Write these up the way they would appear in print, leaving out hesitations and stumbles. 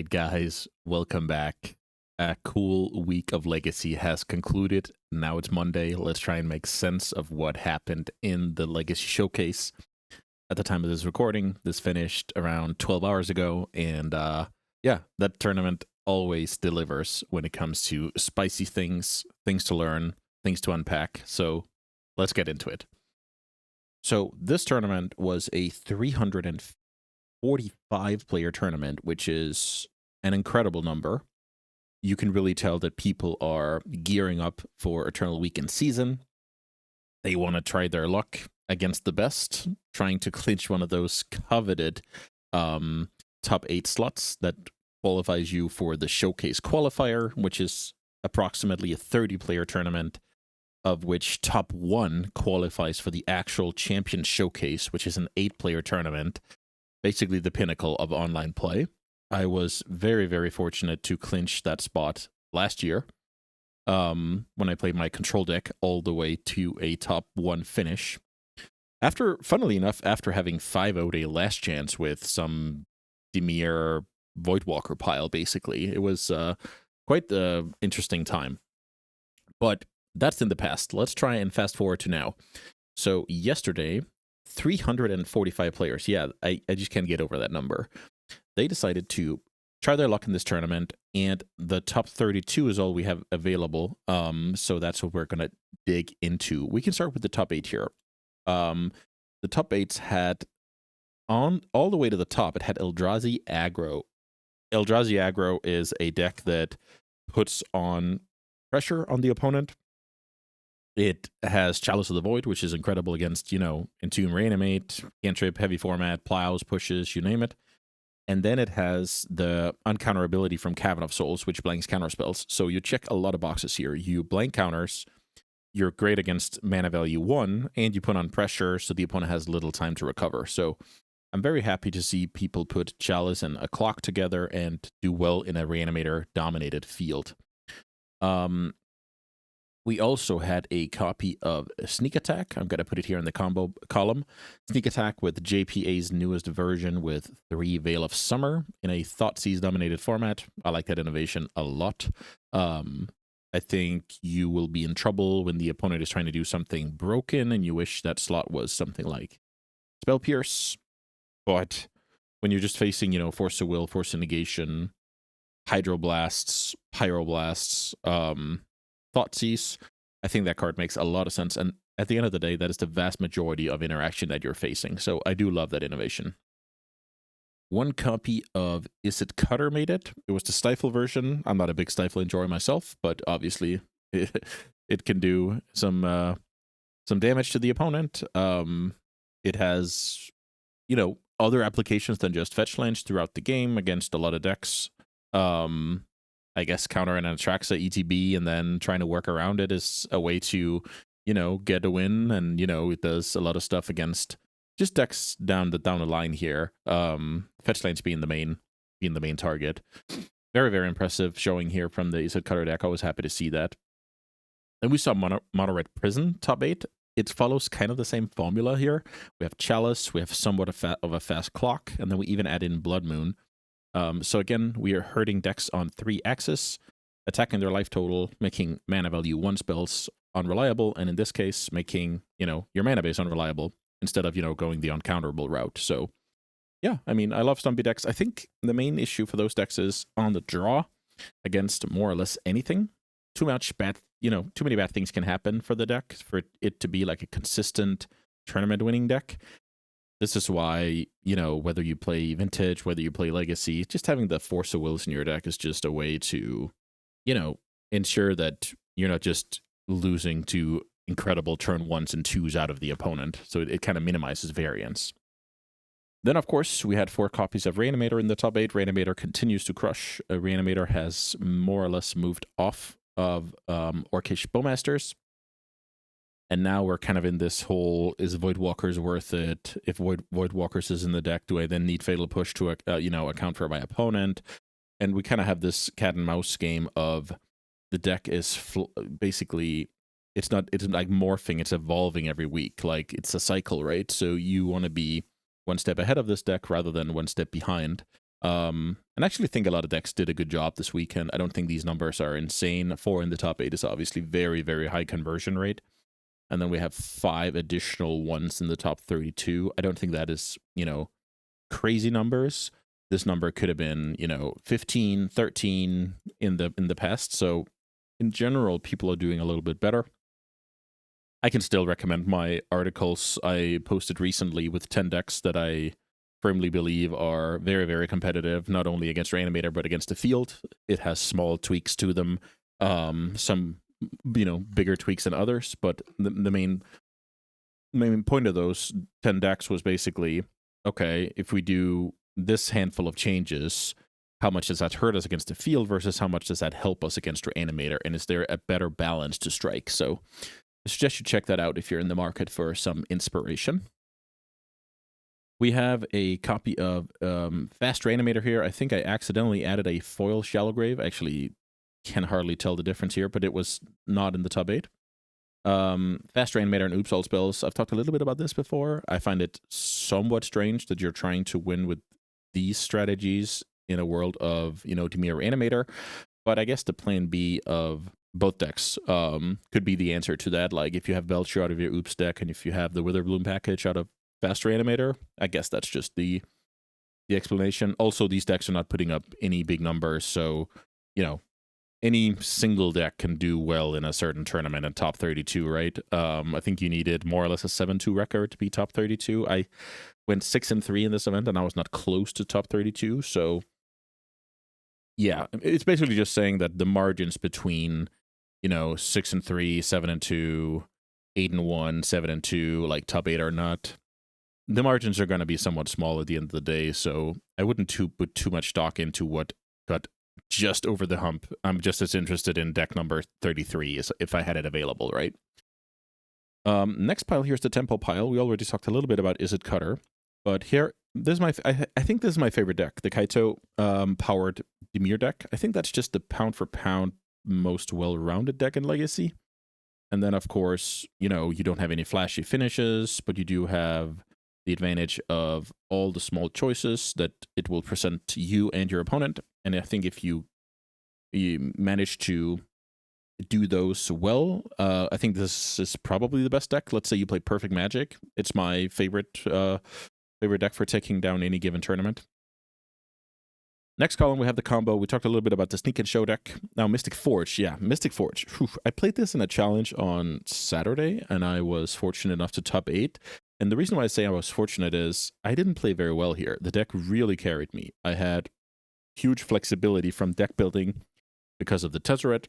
right, guys, welcome back. A cool week of Legacy has concluded. Now it's Monday. Let's try and make sense of what happened in the Legacy Showcase. At the time of this recording, this finished around 12 hours ago, and yeah, that tournament always delivers when it comes to spicy things, things to learn, things to unpack. So let's get into it. So this tournament was a 345 player tournament, which is an incredible number. You can really tell that people are gearing up for Eternal Weekend season. They want to try their luck against the best, trying to clinch one of those coveted top 8 slots that qualifies you for the Showcase qualifier, which is approximately a 30-player tournament, of which top 1 qualifies for the actual Champion Showcase, which is an 8-player tournament, basically the pinnacle of online play. I was very, very fortunate to clinch that spot last year when I played my control deck all the way to a top 1 finish. Funnily enough, after having 5-0'd a last chance with some Dimir Voidwalker pile, basically. It was quite the interesting time. But that's in the past. Let's try and fast forward to now. So yesterday, 345 players. Yeah, I just can't get over that number. They decided to try their luck in this tournament, and the top 32 is all we have available. So that's what we're going to dig into. We can start with the top 8 here. The top 8s had, on all the way to the top, it had Eldrazi Aggro. Eldrazi Aggro is a deck that puts on pressure on the opponent. It has Chalice of the Void, which is incredible against, Entomb, Reanimate, Cantrip, Heavy Format, Plows, Pushes, you name it. And then it has the uncounterability from Cavern of Souls, which blanks counter spells. So you check a lot of boxes here. You blank counters, you're great against mana value 1, and you put on pressure so the opponent has little time to recover. So I'm very happy to see people put Chalice and a Clock together and do well in a Reanimator-dominated field. We also had a copy of Sneak Attack. I'm going to put it here in the combo column. Sneak Attack with JPA's newest version with 3 Veil of Summer in a Thoughtseize-dominated format. I like that innovation a lot. I think you will be in trouble when the opponent is trying to do something broken and you wish that slot was something like Spell Pierce. But when you're just facing, Force of Will, Force of Negation, Hydroblasts, Pyroblasts, Thoughtseize, I think that card makes a lot of sense. And at the end of the day, that is the vast majority of interaction that you're facing. So I do love that innovation. One copy of Is It Cutter made it. It was the Stifle version. I'm not a big Stifle enjoyer myself, but obviously it can do some damage to the opponent. It has, other applications than just fetch lands throughout the game against a lot of decks. I guess counter an Atraxa ETB and then trying to work around it is a way to, get a win. And, it does a lot of stuff against just decks down the line here. Fetch lanes being the main target. Very, very impressive showing here from the Is It Cutter deck. I was happy to see that. And we saw Mono Red Prison top 8. It follows kind of the same formula here. We have Chalice, we have somewhat of a fast Clock, and then we even add in Blood Moon. So again, we are hurting decks on 3 axes, attacking their life total, making mana value 1 spells unreliable, and in this case, making, your mana base unreliable instead of, going the uncounterable route. So yeah, I mean, I love Stumpy decks. I think the main issue for those decks is on the draw against more or less anything. Too many bad things can happen for the deck for it to be like a consistent tournament winning deck. This is why, whether you play Vintage, whether you play Legacy, just having the Force of Wills in your deck is just a way to, ensure that you're not just losing to incredible turn 1s and 2s out of the opponent. So it kind of minimizes variance. Then, of course, we had 4 copies of Reanimator in the top 8. Reanimator continues to crush. Reanimator has more or less moved off of Orcish Bowmasters. And now we're kind of in this whole, is Voidwalkers worth it? If Voidwalkers is in the deck, do I then need Fatal Push to, account for my opponent? And we kind of have this cat and mouse game of the deck is basically, it's like morphing, it's evolving every week. Like it's a cycle, right? So you want to be one step ahead of this deck rather than one step behind. And I actually think a lot of decks did a good job this weekend. I don't think these numbers are insane. 4 in the top 8 is obviously very, very high conversion rate. And then we have 5 additional ones in the top 32. I don't think that is, crazy numbers. This number could have been, 15, 13 in the past. So in general, people are doing a little bit better. I can still recommend my articles I posted recently with 10 decks that I firmly believe are very, very competitive, not only against your animator, but against the field. It has small tweaks to them, some, bigger tweaks than others, but the main point of those 10 decks was basically, okay, if we do this handful of changes, how much does that hurt us against the field versus how much does that help us against your animator? And is there a better balance to strike? So I suggest you check that out if you're in the market for some inspiration. We have a copy of Fast Reanimator here. I think I accidentally added a foil Shallow Grave. I actually can hardly tell the difference here, but it was not in the top 8. Fast Reanimator and Oops All Spells. I've talked a little bit about this before. I find it somewhat strange that you're trying to win with these strategies in a world of, Dimir Animator. But I guess the plan B of both decks could be the answer to that. Like if you have Belcher out of your Oops deck and if you have the Witherbloom package out of Fast Reanimator, I guess that's just the explanation. Also, these decks are not putting up any big numbers, so, any single deck can do well in a certain tournament in top 32, right? I think you needed more or less a 7-2 record to be top 32. I went 6-3 in this event, and I was not close to top 32, so yeah, it's basically just saying that the margins between, 6-3, 7-2, 8-1, 7-2, like top 8 are not. The margins are going to be somewhat small at the end of the day, so I wouldn't put too much stock into what got just over the hump. I'm just as interested in deck number 33 as if I had it available, right? Next pile here is the tempo pile. We already talked a little bit about Izzet Cutter, but here, this is I think this is my favorite deck, the Kaito powered Dimir deck. I think that's just the pound for pound most well-rounded deck in Legacy. And then, of course, you don't have any flashy finishes, but you do have the advantage of all the small choices that it will present to you and your opponent. And I think if you manage to do those well, I think this is probably the best deck. Let's say you play Perfect Magic. It's my favorite deck for taking down any given tournament. Next column, we have the combo. We talked a little bit about the Sneak and Show deck. Now, Mystic Forge. Yeah, Mystic Forge. Whew. I played this in a challenge on Saturday, and I was fortunate enough to top 8. And the reason why I say I was fortunate is I didn't play very well here. The deck really carried me. I had huge flexibility from deck building because of the Tezzeret.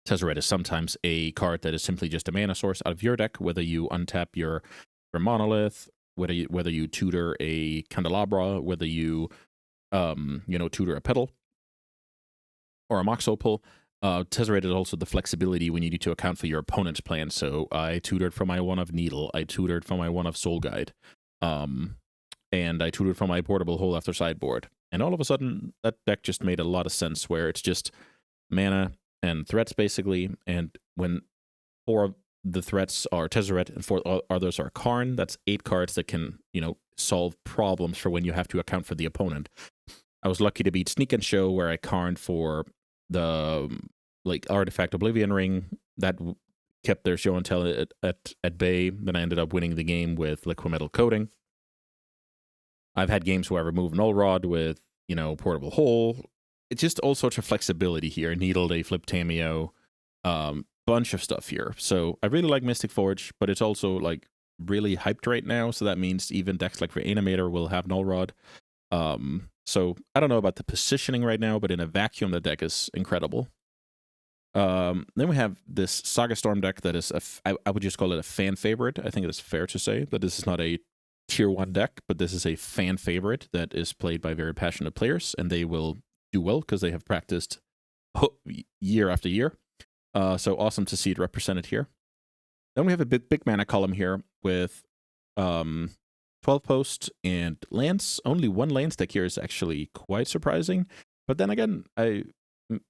Tezzeret is sometimes a card that is simply just a mana source out of your deck, whether you untap your Monolith, whether you tutor a Candelabra, whether you tutor a Petal or a Mox Opal. Tezzeret is also the flexibility when you need to account for your opponent's plan. So I tutored for my one of Needle, I tutored for my one of Soul Guide, and I tutored for my portable Hole After Sideboard. And all of a sudden, that deck just made a lot of sense, where it's just mana and threats, basically. And when 4 of the threats are Tezzeret and 4 others are Karn, that's 8 cards that can, solve problems for when you have to account for the opponent. I was lucky to beat Sneak and Show, where I Karned for the Artifact Oblivion Ring that kept their show and tell at bay. Then I ended up winning the game with Liquimetal Coating. I've had games where I removed Null Rod with, Portable Hole. It's just all sorts of flexibility here. Needle Day, Flip Tameo, bunch of stuff here. So I really like Mystic Forge, but it's also really hyped right now. So that means even decks like Reanimator will have Null Rod. So I don't know about the positioning right now, but in a vacuum, the deck is incredible. Then we have this Saga Storm deck that is, I would just call it a fan favorite. I think it is fair to say that this is not a tier 1 deck, but this is a fan favorite that is played by very passionate players, and they will do well because they have practiced year after year. So awesome to see it represented here. Then we have a big mana column here with 12 post and lands. Only 1 lands deck here is actually quite surprising. But then again,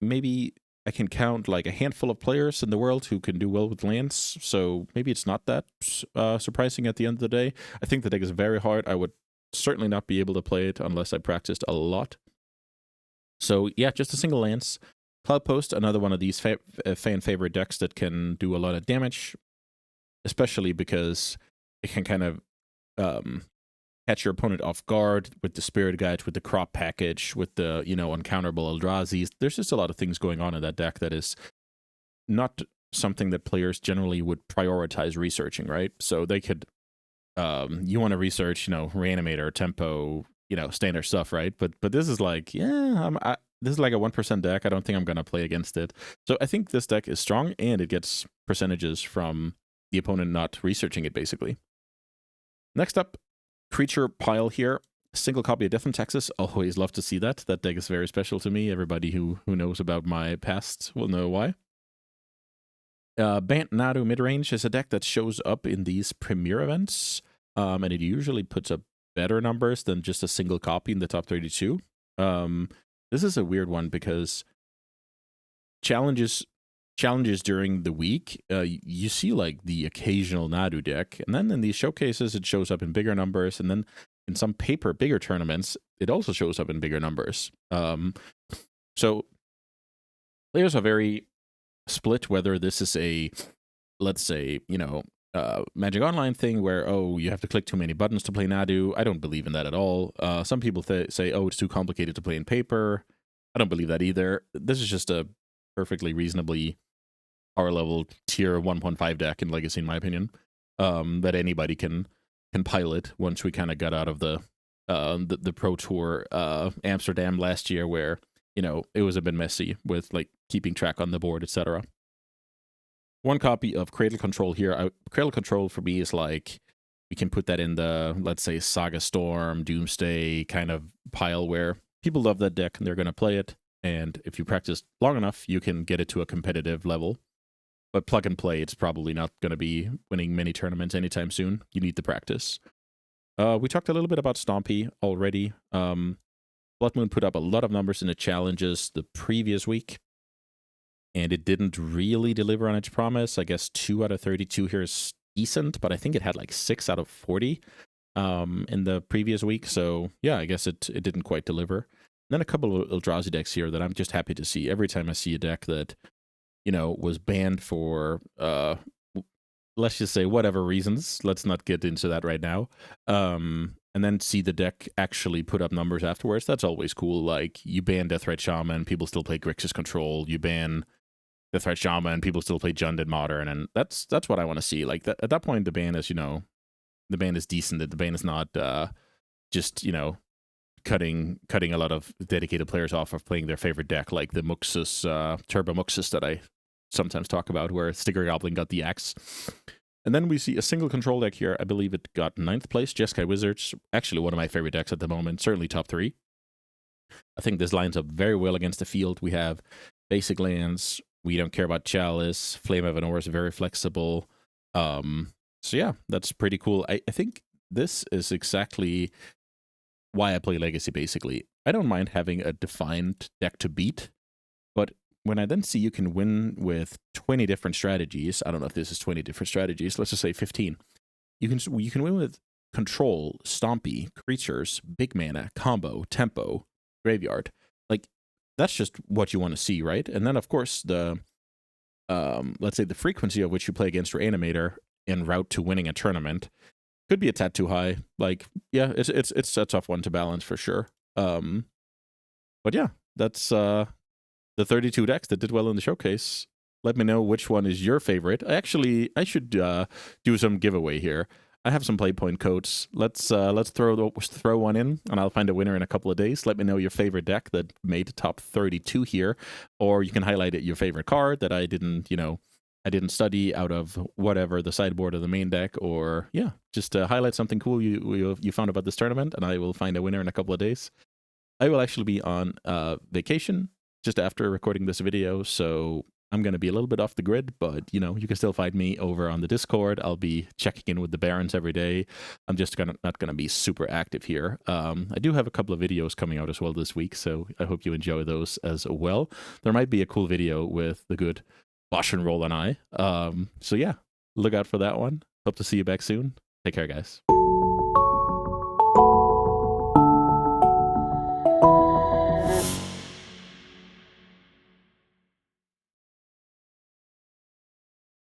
maybe I can count a handful of players in the world who can do well with lands. So maybe it's not that surprising at the end of the day. I think the deck is very hard. I would certainly not be able to play it unless I practiced a lot. So yeah, just a single lance. Cloud Post, another one of these fan favorite decks that can do a lot of damage, especially because it can kind of catch your opponent off guard with the Spirit Guide, with the Crop Package, with the, uncounterable Eldrazi's. There's just a lot of things going on in that deck that is not something that players generally would prioritize researching, right? So they could, you want to research, Reanimator, Tempo, standard stuff, right? But this is like, this is like a 1% deck. I don't think I'm going to play against it. So I think this deck is strong, and it gets percentages from the opponent not researching it, basically. Next up, Creature Pile here. Single copy of Death in Texas. Always love to see that. That deck is very special to me. Everybody who knows about my past will know why. Bant Nadu Midrange is a deck that shows up in these premier events, and it usually puts up better numbers than just a single copy in the top 32. This is a weird one because challenges during the week, you see like the occasional Nadu deck, and then in these showcases it shows up in bigger numbers, and then in some bigger tournaments it also shows up in bigger numbers. So players are very split whether this is a, let's say, Magic Online thing where, you have to click too many buttons to play Nadu. I don't believe in that at all. Some people say, it's too complicated to play in paper. I don't believe that either. This is just a perfectly reasonably power level tier 1.5 deck in Legacy, in my opinion, that anybody can pilot once we kind of got out of the Pro Tour Amsterdam last year, where it was a bit messy with like keeping track on the board, etc. One copy of Cradle Control here. Cradle Control for me is like, we can put that in the, let's say, Saga Storm, Doomsday kind of pile where people love that deck and they're going to play it. And if you practice long enough, you can get it to a competitive level. But plug and play, it's probably not going to be winning many tournaments anytime soon. You need the practice. We talked a little bit about Stompy already. Blood Moon put up a lot of numbers in the challenges the previous week, and it didn't really deliver on its promise. I guess 2 out of 32 here is decent, but I think it had like 6 out of 40 in the previous week. So yeah, I guess it didn't quite deliver. And then a couple of Eldrazi decks here that I'm just happy to see. Every time I see a deck that, was banned for, let's just say whatever reasons, let's not get into that right now, and then see the deck actually put up numbers afterwards, that's always cool. Like, you ban Deathrite Shaman, people still play Grixis Control. You ban Deathrite Shaman, people still play Junded Modern, and that's what I want to see. Like, at that point, the ban is, the ban is decent. The ban is not just, cutting a lot of dedicated players off of playing their favorite deck, like the Muxus, Turbo Muxus that I sometimes talk about, where Sticker Goblin got the axe. And then we see a single control deck here. I believe it got 9th place, Jeskai Wizards. Actually, one of my favorite decks at the moment, certainly top 3. I think this lines up very well against the field. We have basic lands. We don't care about Chalice. Flame of Anor is very flexible. So yeah, that's pretty cool. I think this is exactly why I play Legacy, basically. I don't mind having a defined deck to beat, but when I then see you can win with 20 different strategies, I don't know if this is 20 different strategies, let's just say 15. You can win with Control, Stompy, Creatures, Big Mana, Combo, Tempo, Graveyard. Like, that's just what you want to see, right? And then, of course, the let's say the frequency of which you play against your Animator en route to winning a tournament could be a tad too high. Like, yeah, it's a tough one to balance for sure. But yeah, that's the 32 decks that did well in the showcase. Let me know which one is your favorite. I should do some giveaway here. I have some PlayPoint codes. Let's throw one in, and I'll find a winner in a couple of days. Let me know your favorite deck that made the top 32 here, or you can highlight your favorite card that I didn't study out of whatever the sideboard of the main deck, or yeah, just highlight something cool you found about this tournament, and I will find a winner in a couple of days. I will actually be on vacation just after recording this video, so I'm going to be a little bit off the grid, but, you can still find me over on the Discord. I'll be checking in with the Barons every day. I'm just not going to be super active here. I do have a couple of videos coming out as well this week, so I hope you enjoy those as well. There might be a cool video with the good Bosch and Roll and I. So yeah, look out for that one. Hope to see you back soon. Take care, guys.